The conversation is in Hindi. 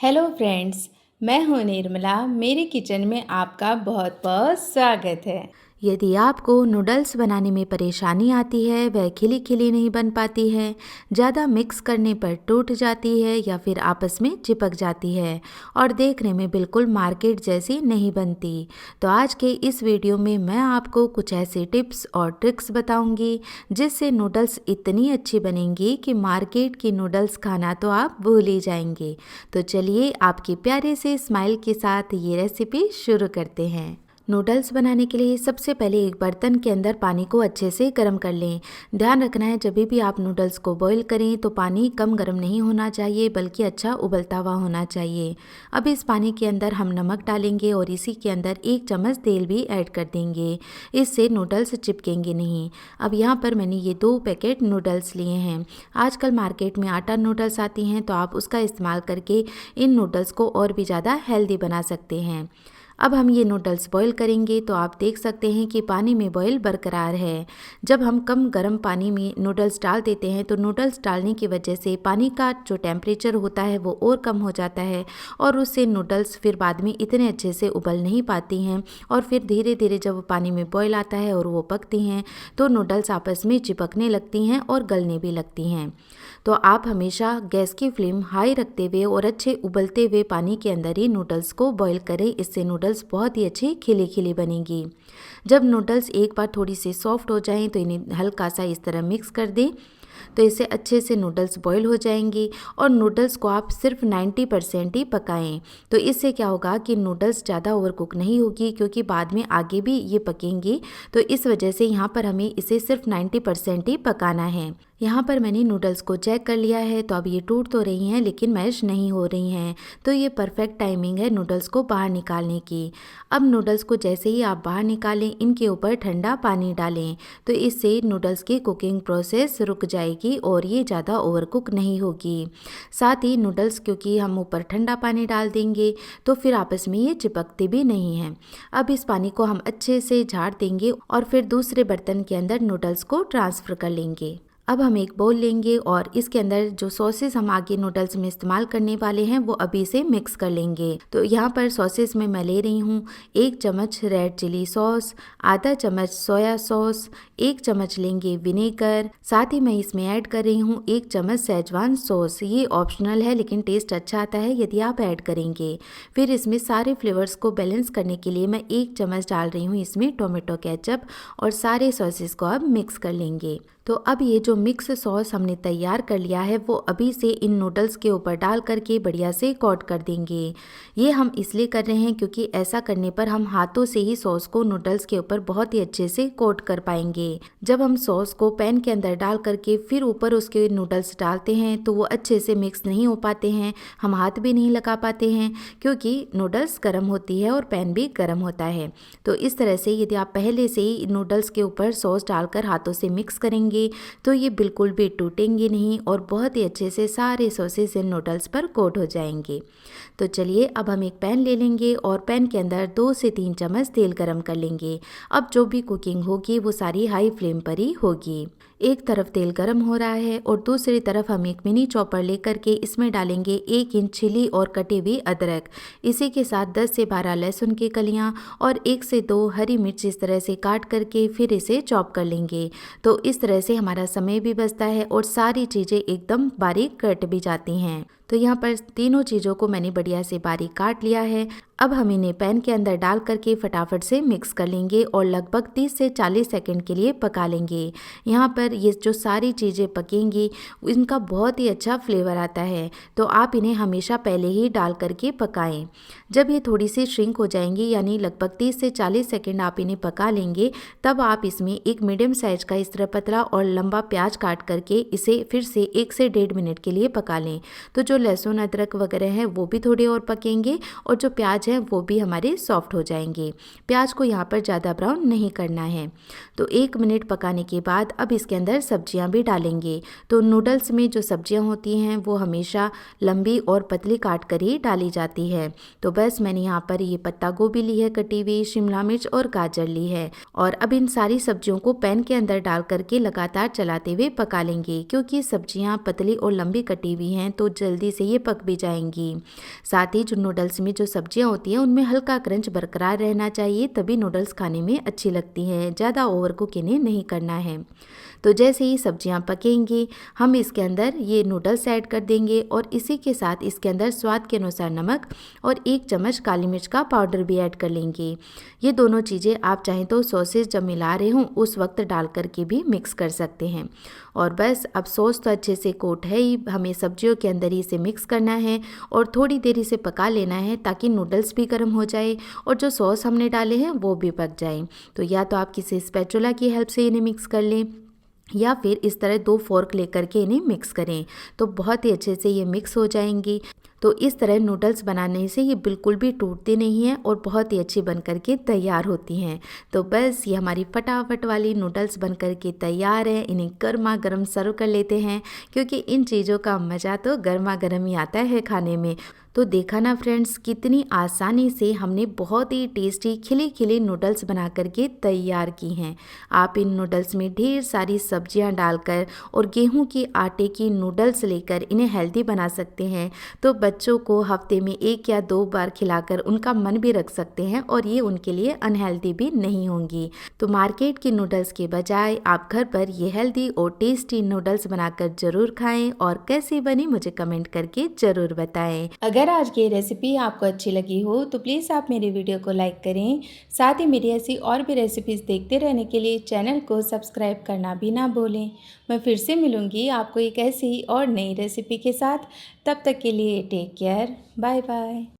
हेलो फ्रेंड्स, मैं हूँ निर्मला। मेरे किचन में आपका बहुत बहुत स्वागत है। यदि आपको नूडल्स बनाने में परेशानी आती है, वह खिली खिली नहीं बन पाती है, ज़्यादा मिक्स करने पर टूट जाती है या फिर आपस में चिपक जाती है और देखने में बिल्कुल मार्केट जैसी नहीं बनती, तो आज के इस वीडियो में मैं आपको कुछ ऐसे टिप्स और ट्रिक्स बताऊंगी जिससे नूडल्स इतनी अच्छी बनेंगी कि मार्केट की नूडल्स खाना तो आप भूल ही जाएंगे। तो चलिए आपके प्यारे से स्माइल के साथ ये रेसिपी शुरू करते हैं। नूडल्स बनाने के लिए सबसे पहले एक बर्तन के अंदर पानी को अच्छे से गर्म कर लें। ध्यान रखना है जब भी आप नूडल्स को बॉईल करें तो पानी कम गर्म नहीं होना चाहिए बल्कि अच्छा उबलता हुआ होना चाहिए। अब इस पानी के अंदर हम नमक डालेंगे और इसी के अंदर 1 चम्मच तेल भी ऐड कर देंगे। इससे नूडल्स चिपकेंगे नहीं। अब यहाँ पर मैंने ये 2 पैकेट नूडल्स लिए हैं। आजकल मार्केट में आटा नूडल्स आती हैं तो आप उसका इस्तेमाल करके इन नूडल्स को और भी ज़्यादा हेल्दी बना सकते हैं। अब हम ये नूडल्स बॉईल करेंगे तो आप देख सकते हैं कि पानी में बॉईल बरकरार है। जब हम कम गर्म पानी में नूडल्स डाल देते हैं तो नूडल्स डालने की वजह से पानी का जो टेम्परेचर होता है वो और कम हो जाता है और उससे नूडल्स फिर बाद में इतने अच्छे से उबल नहीं पाती हैं और फिर धीरे धीरे जब पानी में बॉईल आता है और वो पकती हैं तो नूडल्स आपस में चिपकने लगती हैं और गलने भी लगती हैं। तो आप हमेशा गैस की फ्लेम हाई रखते हुए और अच्छे उबलते हुए पानी के अंदर ही नूडल्स को बॉईल करें। इससे नूडल्स बहुत ही अच्छी खिली खिली बनेगी। जब नूडल्स एक बार थोड़ी सी सॉफ्ट हो जाएं तो इन्हें हल्का सा इस तरह मिक्स कर दें तो इससे अच्छे से नूडल्स बॉईल हो जाएंगी और नूडल्स को आप सिर्फ 90% ही पकाएं। तो इससे क्या होगा कि नूडल्स ज़्यादा ओवर कुक नहीं होगी क्योंकि बाद में आगे भी ये पकेंगी। तो इस वजह से यहाँ पर हमें इसे सिर्फ 90% ही पकाना है। यहाँ पर मैंने नूडल्स को चेक कर लिया है तो अब ये टूट तो रही हैं लेकिन मैश नहीं हो रही हैं। तो ये परफेक्ट टाइमिंग है नूडल्स को बाहर निकालने की। अब नूडल्स को जैसे ही आप बाहर निकालें इनके ऊपर ठंडा पानी डालें तो इससे नूडल्स की कुकिंग प्रोसेस रुक जाएगी और ये ज़्यादा ओवर कुक नहीं होगी। साथ ही नूडल्स क्योंकि हम ऊपर ठंडा पानी डाल देंगे तो फिर आपस में ये चिपकते भी नहीं हैं। अब इस पानी को हम अच्छे से झाड़ देंगे और फिर दूसरे बर्तन के अंदर नूडल्स को ट्रांसफ़र कर लेंगे। अब हम एक बाउल लेंगे और इसके अंदर जो सॉसेस हम आगे नूडल्स में इस्तेमाल करने वाले हैं वो अभी से मिक्स कर लेंगे। तो यहाँ पर सॉसेस में मैं ले रही हूँ 1 चम्मच रेड चिली सॉस, आधा चम्मच सोया सॉस, 1 चम्मच लेंगे विनेगर, साथ ही मैं इसमें ऐड कर रही हूँ 1 चम्मच सेजवान सॉस। ये ऑप्शनल है लेकिन टेस्ट अच्छा आता है यदि आप ऐड करेंगे। फिर इसमें सारे फ्लेवर्स को बैलेंस करने के लिए मैं 1 चम्मच डाल रही हूँ इसमें टोमेटो केचप और सारे सॉसेस को अब मिक्स कर लेंगे। तो अब ये जो मिक्स सॉस हमने तैयार कर लिया है वो अभी से इन नूडल्स के ऊपर डाल करके बढ़िया से कोट कर देंगे। ये हम इसलिए कर रहे हैं क्योंकि ऐसा करने पर हम हाथों से ही सॉस को नूडल्स के ऊपर बहुत ही अच्छे से कोट कर पाएंगे। जब हम सॉस को पैन के अंदर डाल करके फिर ऊपर उसके नूडल्स डालते हैं तो वो अच्छे से मिक्स नहीं हो पाते हैं, हम हाथ भी नहीं लगा पाते हैं क्योंकि नूडल्स गर्म होती है और पैन भी गर्म होता है। तो इस तरह से यदि आप पहले से ही नूडल्स के ऊपर सॉस डालकर हाथों से मिक्स करेंगे तो ये बिल्कुल भी टूटेंगे नहीं और बहुत ही अच्छे से सारे सॉसेस इन नूडल्स पर कोट हो जाएंगे। तो चलिए अब हम एक पैन ले लेंगे और पैन के अंदर 2 से 3 चम्मच तेल गरम कर लेंगे। अब जो भी कुकिंग होगी वो सारी हाई फ्लेम पर ही होगी। एक तरफ तेल गरम हो रहा है और दूसरी तरफ हम एक मिनी चॉपर लेकर के इसमें डालेंगे 1 इंच चिली और कटी हुई अदरक। इसी के साथ 10 से 12 लहसुन की कलियां और 1 से 2 हरी मिर्च इस तरह से काट करके फिर इसे चॉप कर लेंगे। तो इस तरह से हमारा समय भी बचता है और सारी चीज़ें एकदम बारीक कट भी जाती हैं। तो यहाँ पर तीनों चीज़ों को मैंने बढ़िया से बारीक काट लिया है। अब हम इन्हें पैन के अंदर डाल करके फटाफट से मिक्स कर लेंगे और लगभग 30 से 40 सेकंड के लिए पका लेंगे। यहाँ पर ये जो सारी चीज़ें पकेंगी इनका बहुत ही अच्छा फ्लेवर आता है, तो आप इन्हें हमेशा पहले ही डाल करके पकाएं। जब ये थोड़ी सी श्रिंक हो जाएंगी यानी लगभग 30 से 40 सेकंड आप इन्हें पका लेंगे तब आप इसमें एक मीडियम साइज का इस तरह पतला और लंबा प्याज काट करके इसे फिर से 1 से 1.5 मिनट के लिए पका लें। तो जो लहसुन अदरक वगैरह है वो भी थोड़े और पकेंगे और जो प्याज है हैं वो भी हमारे सॉफ्ट हो जाएंगे। प्याज को यहाँ पर ज़्यादा ब्राउन नहीं करना है। तो 1 मिनट पकाने के बाद अब इसके अंदर सब्जियाँ भी डालेंगे। तो नूडल्स में जो सब्जियाँ होती हैं वो हमेशा लंबी और पतली काट कर ही डाली जाती है। तो बस मैंने यहाँ पर ये पत्ता गोभी ली है कटी हुई, शिमला मिर्च और गाजर ली है। और अब इन सारी सब्जियों को पैन के अंदर डाल करके लगातार चलाते हुए पका लेंगे, क्योंकि सब्जियां पतली और लंबी कटी हुई हैं तो जल्दी से ये पक भी जाएंगी। साथ ही जो नूडल्स में जो सब्जियां होती हैं उनमें हल्का क्रंच बरकरार रहना चाहिए, तभी नूडल्स खाने में अच्छी लगती हैं। ज़्यादा ओवर कुक इन्हें नहीं करना है। तो जैसे ही सब्जियां पकेंगी हम इसके अंदर ये नूडल्स ऐड कर देंगे और इसी के साथ इसके अंदर स्वाद के अनुसार नमक और 1 चम्मच काली मिर्च का पाउडर भी ऐड कर लेंगे। ये दोनों चीज़ें आप चाहें तो सॉसेज जब मिला रहे हों उस वक्त डाल करके भी मिक्स कर सकते हैं। और बस अब सॉस तो अच्छे से कोट है ही, हमें सब्जियों के अंदर ही इसे मिक्स करना है और थोड़ी देर इसे पका लेना है ताकि नूडल्स भी गर्म हो जाए और जो सॉस हमने डाले हैं वो भी पक जाए। तो या तो आप किसी स्पैचुला की हेल्प से इन्हें मिक्स कर लें या फिर इस तरह 2 फोर्क लेकर के इन्हें मिक्स करें, तो बहुत ही अच्छे से ये मिक्स हो जाएंगी। तो इस तरह नूडल्स बनाने से ये बिल्कुल भी टूटते नहीं हैं और बहुत ही अच्छी बन करके तैयार होती हैं। तो बस ये हमारी फटाफट वाली नूडल्स बन करके तैयार है। इन्हें गर्मा गर्म सर्व कर लेते हैं, क्योंकि इन चीज़ों का मज़ा तो गर्मा गर्म ही आता है खाने में। तो देखा ना फ्रेंड्स, कितनी आसानी से हमने बहुत ही टेस्टी खिली खिली नूडल्स बना करके तैयार की हैं। आप इन नूडल्स में ढेर सारी सब्जियां डालकर और गेहूं के आटे की नूडल्स लेकर इन्हें हेल्दी बना सकते हैं। तो बच्चों को हफ्ते में 1 या 2 बार खिलाकर उनका मन भी रख सकते हैं और ये उनके लिए अनहेल्दी भी नहीं होंगी। तो मार्केट की नूडल्स के बजाय आप घर पर ये हेल्दी और टेस्टी नूडल्स बनाकर ज़रूर खाएं और कैसी बनी मुझे कमेंट करके ज़रूर बताएं। अगर आज की रेसिपी आपको अच्छी लगी हो तो प्लीज़ आप मेरे वीडियो को लाइक करें। साथ ही मेरी ऐसी और भी रेसिपीज़ देखते रहने के लिए चैनल को सब्सक्राइब करना भी ना भूलें। मैं फिर से मिलूँगी आपको एक ऐसी और नई रेसिपी के साथ। तब तक के लिए टेक केयर, बाय बाय।